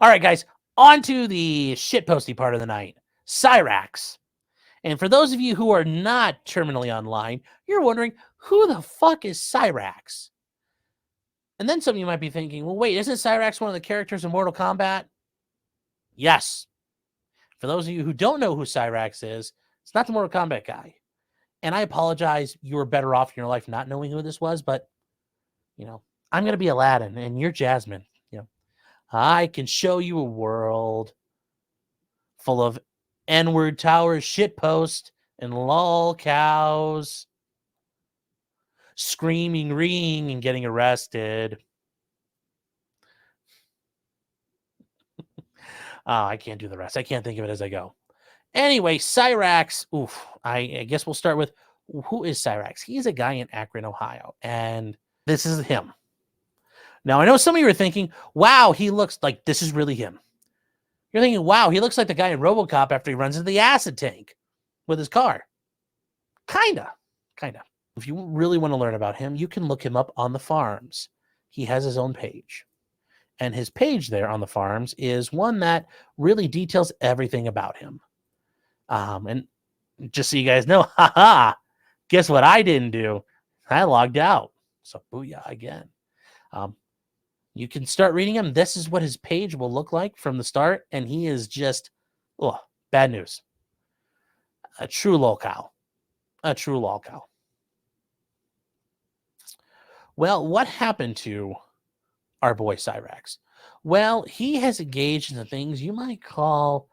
All right, guys, on to the shitposty part of the night, Cyraxx. And for those of you who are not terminally online, you're wondering, who the fuck is Cyraxx? And then some of you might be thinking, well, wait, isn't Cyraxx one of the characters in Mortal Kombat? Yes. For those of you who don't know who Cyraxx is, it's not the Mortal Kombat guy. And I apologize, you were better off in your life not knowing who this was, but, you know, I'm going to be Aladdin and you're Jasmine. You know, I can show you a world full of N-word towers, shitpost, and lol cows screaming, reeing, and getting arrested. I can't do the rest. I can't think of it as I go. Anyway, Cyraxx. Oof. I guess we'll start with, who is Cyraxx? He's a guy in Akron, Ohio, and this is him. Now, I know some of you are thinking, wow, he looks like this is really him. You're thinking, wow, he looks like the guy in RoboCop after he runs into the acid tank with his car. Kinda. If you really want to learn about him, you can look him up on the farms. He has his own page. And his page there on the farms is one that really details everything about him. And just so you guys know, guess what I didn't do? I logged out. So booyah again. You can start reading him. This is what his page will look like from the start. And he is just, bad news. A true lol cow. Well, what happened to our boy Cyraxx? Well, he has engaged in the things you might call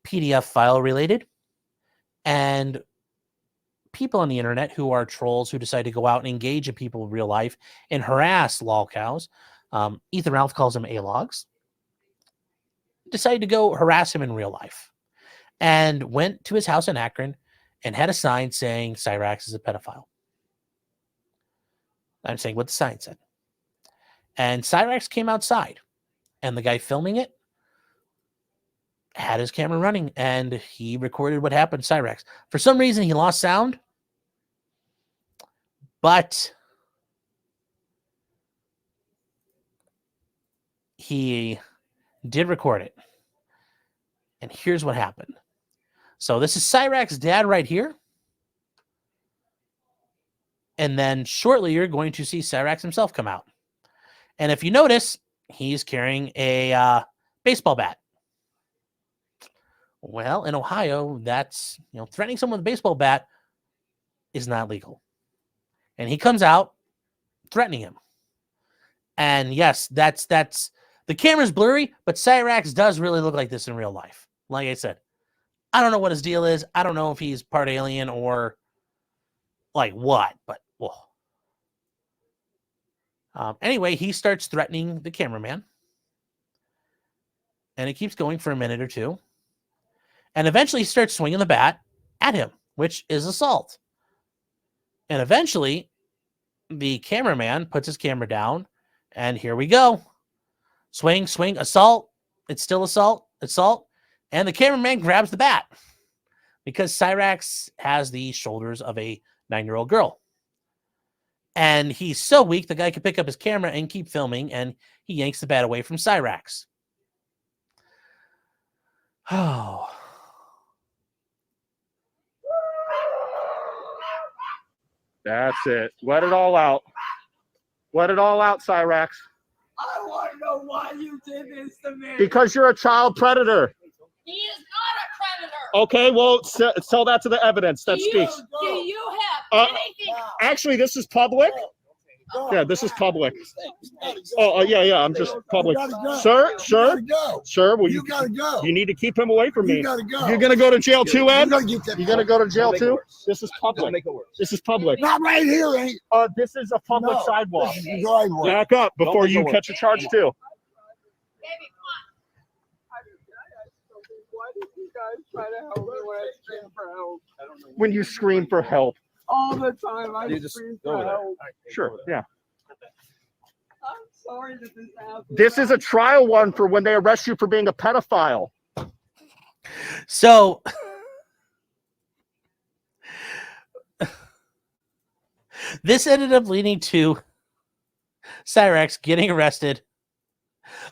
PDF file related, and people on the internet who are trolls who decide to go out and engage in people in real life and harass lol cows. Ethan Ralph calls them A-logs. Decided to go harass him in real life and went to his house in Akron and had a sign saying Cyraxx is a pedophile. I'm saying what the sign said. And Cyraxx came outside, and the guy filming it had his camera running, and he recorded what happened to Cyraxx. For some reason, he lost sound, but he did record it. And here's what happened. So this is Cyraxx's dad right here. And then shortly, you're going to see Cyraxx himself come out. And if you notice, he's carrying a baseball bat. Well, in Ohio, that's, threatening someone with a baseball bat is not legal. And he comes out threatening him. And yes, that's the camera's blurry, but Cyraxx does really look like this in real life. Like I said, I don't know what his deal is. I don't know if he's part alien or like what, but anyway, he starts threatening the cameraman. And it keeps going for a minute or two. And eventually he starts swinging the bat at him, which is assault. And eventually the cameraman puts his camera down, and here we go. Swing, assault. It's still assault. And the cameraman grabs the bat because Cyraxx has the shoulders of a 9-year-old girl. And he's so weak, the guy can pick up his camera and keep filming, and he yanks the bat away from Cyraxx. Oh. That's it. Let it all out. Let it all out, Cyraxx. I want to know why you did this to me. Because you're a child predator. He is not a predator. Okay, well, tell that to the evidence that speaks. Do you have anything? Actually, this is public. Yeah, this is public. Yeah, I'm just public. Sir, well, you gotta go. You need to keep him away from me. You gotta go. You're gonna go to jail too, Ed? You're gonna go to jail too? This is public. This is public. Not right here, ain't. This is a public sidewalk. This is driveway. Back up before you catch a charge too. Baby, why did you guys try to help me when I screamed for help? When you scream for help. All the time I scream for help. Sure, yeah. I'm sorry that this happened. This is a trial one for when they arrest you for being a pedophile. So this ended up leading to Cyraxx getting arrested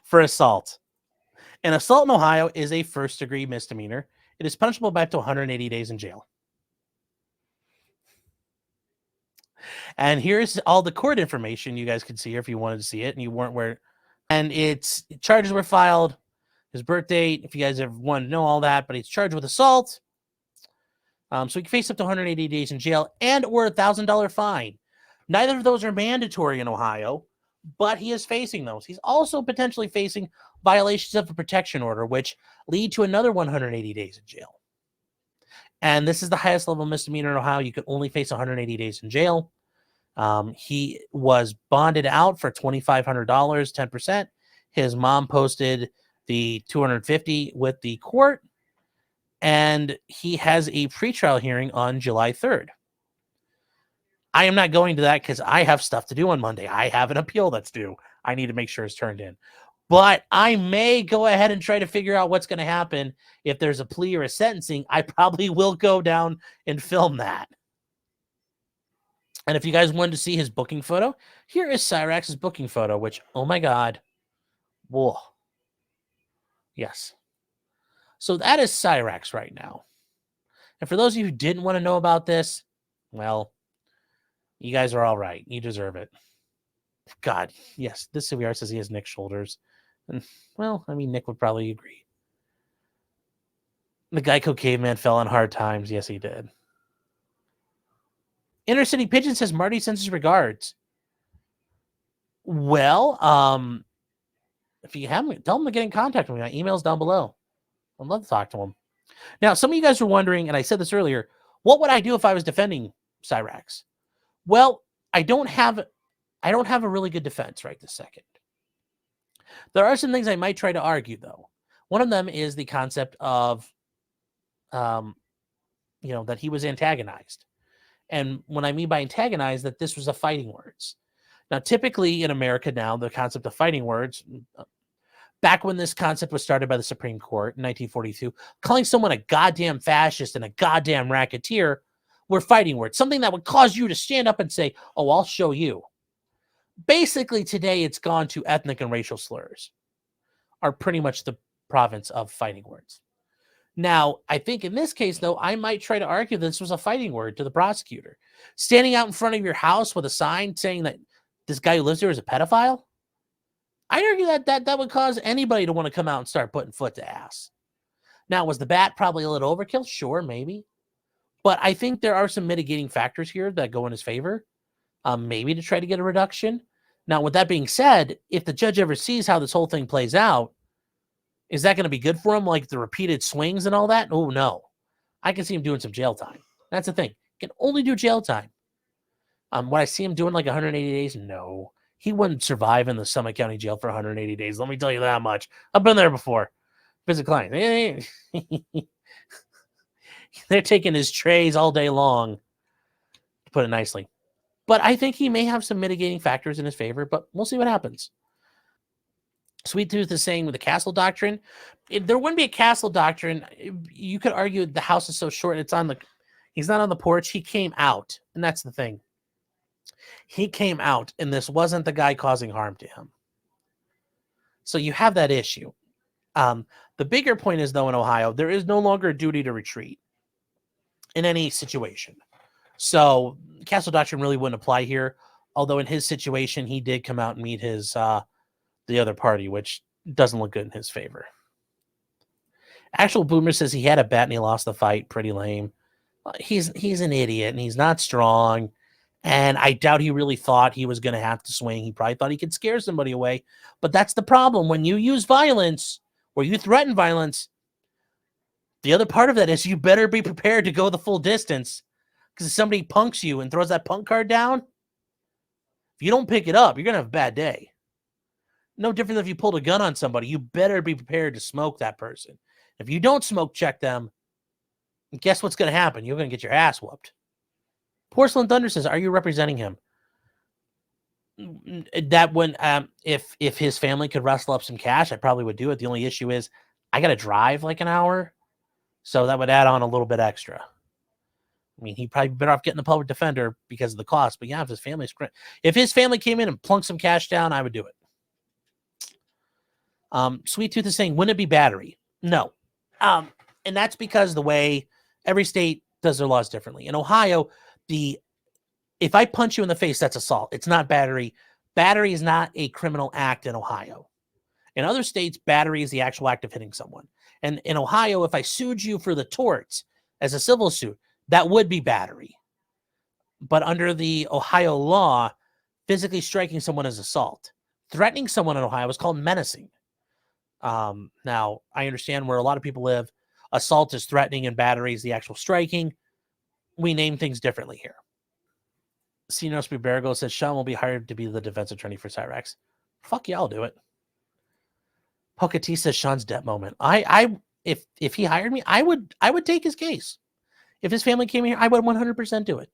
for assault. An assault in Ohio is a first-degree misdemeanor. It is punishable by up to 180 days in jail. And here's all the court information you guys could see here if you wanted to see it and you weren't where. And it's charges were filed, his birth date, if you guys ever wanted to know all that, but he's charged with assault. So he can face up to 180 days in jail and or $1,000 fine. Neither of those are mandatory in Ohio, but he is facing those. He's also potentially facing violations of a protection order, which lead to another 180 days in jail. And this is the highest level misdemeanor in Ohio. You can only face 180 days in jail. He was bonded out for $2,500, 10%. His mom posted the $250 with the court, and he has a pretrial hearing on July 3rd. I am not going to that because I have stuff to do on Monday. I have an appeal that's due. I need to make sure it's turned in. But I may go ahead and try to figure out what's going to happen if there's a plea or a sentencing. I probably will go down and film that. And if you guys wanted to see his booking photo, here is Cyrax's booking photo, which, oh my God. Whoa. Yes. So that is Cyraxx right now. And for those of you who didn't want to know about this, well, you guys are all right. You deserve it. God, yes, this CVR says he has Nick's shoulders. And, well, I mean, Nick would probably agree. The Geico caveman fell on hard times. Yes, he did. Inner City Pigeon says Marty sends his regards. Well, if you haven't, tell him to get in contact with me. My email's down below. I'd love to talk to him. Now, some of you guys were wondering, and I said this earlier, what would I do if I was defending Cyraxx? Well, I don't have a really good defense right this second. There are some things I might try to argue, though. One of them is the concept of, that he was antagonized. And when I mean by antagonized, that this was a fighting words. Now, typically in America now, the concept of fighting words, back when this concept was started by the Supreme Court in 1942, calling someone a goddamn fascist and a goddamn racketeer were fighting words, something that would cause you to stand up and say, oh, I'll show you. Basically, today it's gone to ethnic and racial slurs are pretty much the province of fighting words. Now, I think in this case, though, I might try to argue that this was a fighting word to the prosecutor. Standing out in front of your house with a sign saying that this guy who lives here is a pedophile? I'd argue that would cause anybody to want to come out and start putting foot to ass. Now, was the bat probably a little overkill? Sure, maybe. But I think there are some mitigating factors here that go in his favor, maybe to try to get a reduction. Now, with that being said, if the judge ever sees how this whole thing plays out, is that going to be good for him, like the repeated swings and all that? Oh, no. I can see him doing some jail time. That's the thing. He can only do jail time. Would I see him doing like 180 days? No. He wouldn't survive in the Summit County Jail for 180 days. Let me tell you that much. I've been there before. Visit clients. They're taking his trays all day long, to put it nicely. But I think he may have some mitigating factors in his favor, but we'll see what happens. Sweet Tooth is saying with the castle doctrine, if there wouldn't be a castle doctrine, you could argue the house is so short, he's not on the porch, he came out, and that's the thing. He came out, and this wasn't the guy causing harm to him. So you have that issue. The bigger point is, though, in Ohio, there is no longer a duty to retreat in any situation. So castle doctrine really wouldn't apply here, although in his situation, he did come out and meet his the other party, which doesn't look good in his favor. Actual Boomer says he had a bat and he lost the fight. Pretty lame. He's an idiot, and he's not strong. And I doubt he really thought he was going to have to swing. He probably thought he could scare somebody away. But that's the problem. When you use violence or you threaten violence, the other part of that is you better be prepared to go the full distance. Because if somebody punks you and throws that punk card down, if you don't pick it up, you're going to have a bad day. No different than if you pulled a gun on somebody. You better be prepared to smoke that person. If you don't smoke check them, guess what's going to happen? You're going to get your ass whooped. Porcelain Thunder says, are you representing him? That when, if his family could wrestle up some cash, I probably would do it. The only issue is I got to drive like an hour. So that would add on a little bit extra. I mean, he'd probably be better off getting the public defender because of the cost. But yeah, if his family came in and plunked some cash down, I would do it. Sweet Tooth is saying, wouldn't it be battery? No. And that's because the way every state does their laws differently. In Ohio, if I punch you in the face, that's assault. It's not battery. Battery is not a criminal act in Ohio. In other states, battery is the actual act of hitting someone. And in Ohio, if I sued you for the torts as a civil suit, that would be battery. But under the Ohio law, physically striking someone is assault. Threatening someone in Ohio is called menacing. Now, I understand where a lot of people live. Assault is threatening and battery is the actual striking. We name things differently here. Senior Spiberigo says Sean will be hired to be the defense attorney for Cyraxx. Fuck yeah, I'll do it. Poca T says Sean's debt moment. If he hired me, I would take his case. If his family came here, I would 100% do it.